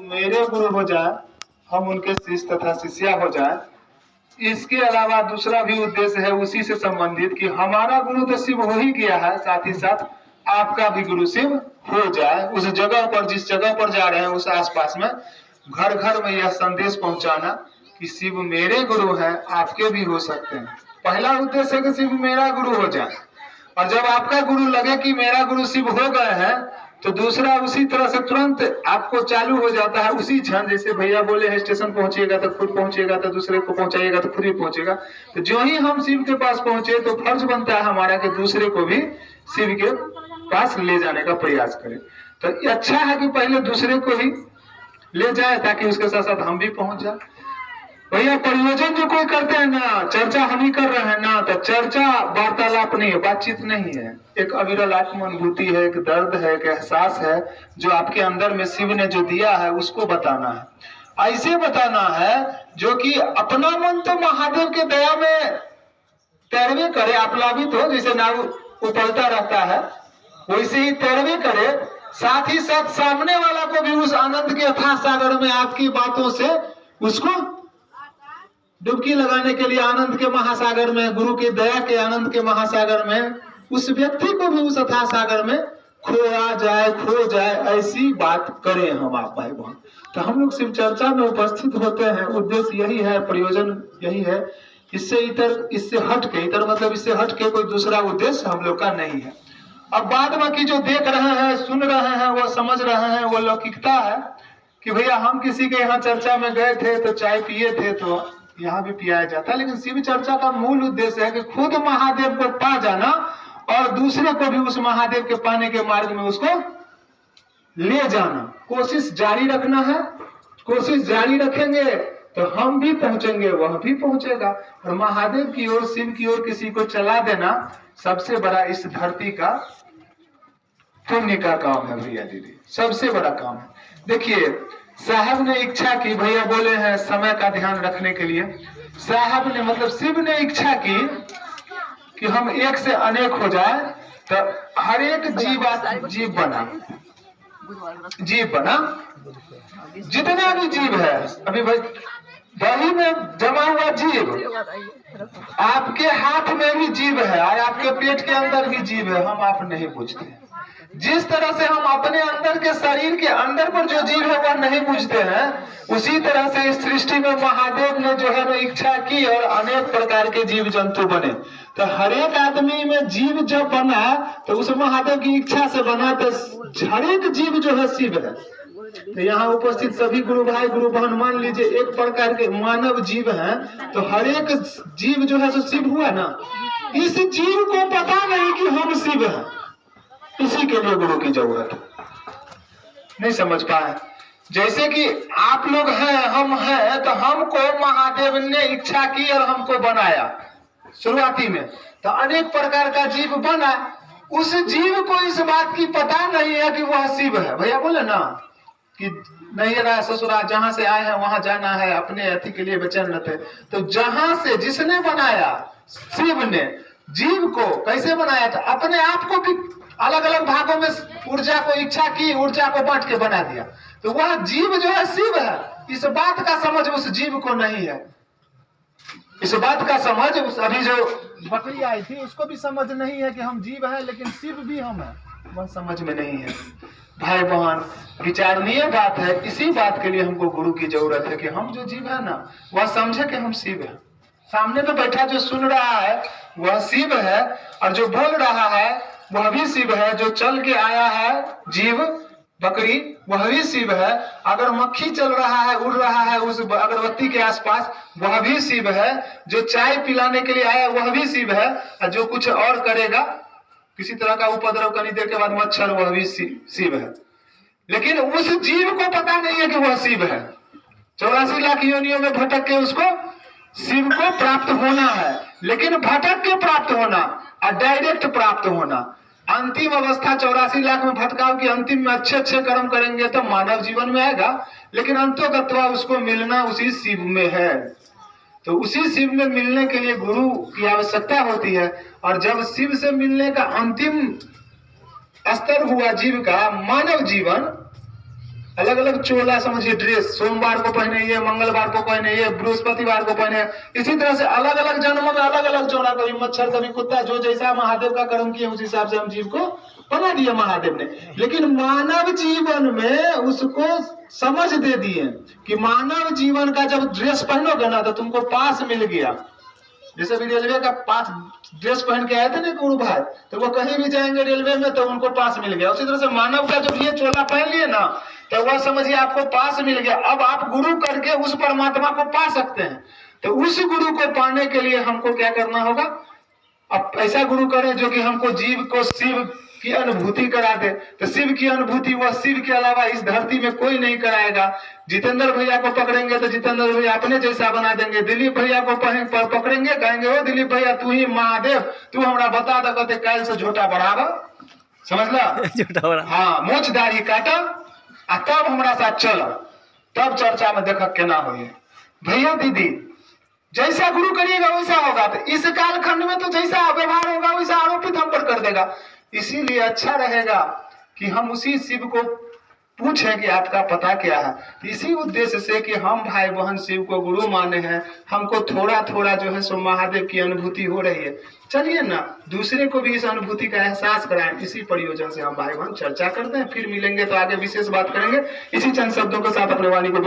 मेरे गुरु हो जाए, हम उनके शिष्य तथा शिष्या हो जाए। इसके अलावा दूसरा भी उद्देश्य है उसी से संबंधित कि हमारा गुरु तो शिव हो ही गया है, साथ ही साथ आपका भी गुरु शिव हो जाए। उस जगह पर, जिस जगह पर जा रहे हैं उस आसपास में, घर घर में यह संदेश पहुंचाना कि शिव मेरे गुरु हैं, आपके भी हो सकते हैं। पहला उद्देश्य है कि शिव मेरा गुरु हो जाए, और जब आपका गुरु लगे कि मेरा गुरु शिव हो गए हैं, तो दूसरा उसी तरह से तुरंत आपको चालू हो जाता है उसी क्षण। जैसे भैया बोले है स्टेशन पहुंचिएगा तो खुद पहुंचेगा, तो दूसरे को पहुंचाइएगा तो खुद ही पहुंचेगा। तो जो ही हम शिव के पास पहुंचे तो फर्ज बनता है हमारा कि दूसरे को भी शिव के पास ले जाने का प्रयास करें। तो अच्छा है कि पहले दूसरे को ही ले जाए ताकि उसके साथ साथ हम भी पहुंच जाए। भैया प्रयोजन जो कोई करते हैं ना, चर्चा हम ही कर रहे हैं ना, तो चर्चा वार्तालाप नहीं है, बातचीत नहीं है। एक अविरल आत्मानुभूति है, एक दर्द है, एक एहसास है जो आपके अंदर में शिव ने जो दिया है उसको बताना है। ऐसे बताना है जो कि अपना मन तो महादेव के दया में तैरवे करे, आप्लावित हो, जैसे नाव उतरता रहता है वैसे ही तैरवे करे, साथ ही साथ सामने वाला को भी उस आनंद के अथाह सागर में आपकी बातों से उसको डुबकी लगाने के लिए, आनंद के महासागर में, गुरु की दया के आनंद के महासागर में उस व्यक्ति को भी उस अथाह सागर में खोया जाए, खो जाए, ऐसी बात करें हम आप भाई बहन। तो हम लोग शिव चर्चा में उपस्थित होते हैं, उद्देश्य यही है, प्रयोजन यही है। इससे इससे हट के, इतर मतलब इससे हट के कोई दूसरा उद्देश्य हम लोग का नहीं है। अब बाद बाकी जो देख रहे हैं, सुन रहे हैं, वो समझ रहे हैं, वो लौकिकता है कि भैया हम किसी के यहाँ चर्चा में गए थे तो चाय पिए थे तो यहाँ भी पियाया जाता है। लेकिन शिव चर्चा का मूल उद्देश्य है कि खुद महादेव को पा जाना और दूसरे को भी उस महादेव के पाने के मार्ग में उसको ले जाना। कोशिश जारी रखना है, कोशिश जारी रखेंगे तो हम भी पहुंचेंगे, वह भी पहुंचेगा। और महादेव की ओर, शिव की ओर किसी को चला देना सबसे बड़ा इस धरती का पुण्य का काम है भैया दीदी, सबसे बड़ा काम है। देखिए साहब ने इच्छा की, भैया बोले हैं समय का ध्यान रखने के लिए, साहब ने मतलब शिव ने इच्छा की कि हम एक से अनेक हो जाए, तो हर एक जीव बना, जितना भी जीव है, अभी भाई दही में जमा हुआ जीव, आपके हाथ में भी जीव है और आपके पेट के अंदर भी जीव है, हम आप नहीं पूछते। जिस तरह से हम अपने अंदर के शरीर के अंदर पर जो जीव है वह नहीं बुझते हैं, उसी तरह से इस सृष्टि में महादेव ने जो है इच्छा की और अनेक प्रकार के जीव जंतु बने। तो हर एक आदमी में जीव जब बना तो उस महादेव की इच्छा से बना, तो हर एक जीव जो है शिव है। तो यहाँ उपस्थित सभी गुरु भाई गुरु बहन मान लीजिए एक प्रकार के मानव जीव हैं, तो हर एक जीव जो है सो शिव हुआ ना। इस जीव को पता नहीं कि हम शिव हैं, इसी के लिए गुरु की जरूरत है। नहीं समझ पाए? जैसे कि आप लोग हैं, हम हैं, तो हमको महादेव ने इच्छा की और हमको बनाया शुरुआती में, तो अनेक प्रकार का जीव बना। उस जीव को इस बात की पता नहीं है कि वह शिव है। भैया बोले ना कि नहीं रहा ससुरा, जहां से आए हैं वहां जाना है, अपने अति के लिए बेचैन रहते। तो जहां से जिसने बनाया, शिव ने जीव को कैसे बनाया था, अपने आप को भी अलग अलग भागों में ऊर्जा को इच्छा की, ऊर्जा को बांट के बना दिया। तो वह जीव जो है शिव है। इस बात का समझ उस जीव को नहीं है। इस बात का समझ उस अभी जो बकरी आई थी उसको भी समझ नहीं है कि हम जीव हैं, लेकिन शिव भी हम हैं, वह समझ में नहीं है। भाई बहन विचारणीय बात है। इसी बात के लिए हमको गुरु की जरूरत है कि हम जो जीव है ना वह समझे कि हम शिव हैं। सामने में बैठा जो सुन रहा है वह शिव है, और जो बोल रहा है वह भी शिव है। जो चल के आया है जीव बकरी वह भी शिव है। अगर मक्खी चल रहा है, उड़ रहा है उस अगरबत्ती के आसपास, वह भी शिव है। जो चाय पिलाने के लिए आया वह भी शिव है। और जो कुछ और करेगा, किसी तरह का उपद्रव करने देर के बाद मच्छर, वह भी शिव है। लेकिन उस जीव को पता नहीं है कि वह शिव है। 84 लाख योनियों में भटक के उसको शिव को प्राप्त होना है। लेकिन भटक के प्राप्त होना और डायरेक्ट प्राप्त होना, अंतिम अवस्था 84 लाख में भटकाव की अंतिम में अच्छे अच्छे कर्म करेंगे तो मानव जीवन में आएगा, लेकिन अंतोगत्वा उसको मिलना उसी शिव में है। तो उसी शिव में मिलने के लिए गुरु की आवश्यकता होती है। और जब शिव से मिलने का अंतिम स्तर हुआ जीव का, मानव जीवन, अलग अलग चोला समझिए ड्रेस, सोमवार को पहने ये, मंगलवार को पहने ये, बृहस्पतिवार को पहने, इसी तरह से अलग अलग जन्मों में अलग अलग चोला, कभी मच्छर कभी कुत्ता, जो जैसा महादेव का कर्म किए उस हिसाब से हम जीव को बना दिया महादेव ने। लेकिन मानव जीवन में उसको समझ दे दिए कि मानव जीवन का जब ड्रेस पहनोगे ना तो तुमको पास मिल गया। जैसे भी रेलवे का पास ड्रेस पहन के आए थे ना गुरु भाई, तो वो कहीं भी जाएंगे रेलवे में तो उनको पास मिल गया। उसी तरह से मानव का जब ये चोला पहन लिए ना तो वह समझिए आपको पास मिल गया। अब आप गुरु करके उस परमात्मा को पा सकते हैं। तो उस गुरु को पाने के लिए हमको क्या करना होगा? अब ऐसा गुरु करें जो कि हमको जीव को शिव की अनुभूति करा दे। तो शिव की अनुभूति वह शिव के अलावा इस धरती में कोई नहीं कराएगा। जितेंद्र भैया को पकड़ेंगे तो जितेंद्र भैया अपने जैसा बना देंगे। दिलीप भैया को पकड़ेंगे, कहेंगे ओ दिलीप भैया तू ही महादेव, तू हमारा बता दे, कहते काल से झोटा बढ़ावा, समझला? हाँ, मोचदारी काटा आ तब हमारा साथ चला, तब चर्चा में देख केना हो। भैया दीदी जैसा गुरु करिएगा वैसा होगा। तो इस कालखंड में तो जैसा व्यवहार होगा वैसा आरोपित हम पर कर देगा। इसीलिए अच्छा रहेगा कि हम उसी शिव को पूछें कि आपका पता क्या है। इसी उद्देश्य से कि हम भाई बहन शिव को गुरु माने हैं, हमको थोड़ा थोड़ा जो है सो महादेव की अनुभूति हो रही है। चलिए ना दूसरे को भी इस अनुभूति का एहसास कराएं। इसी प्रयोजन से हम भाई बहन चर्चा करते हैं। फिर मिलेंगे तो आगे विशेष बात करेंगे। इसी चंद शब्दों के साथ अपने वाणी को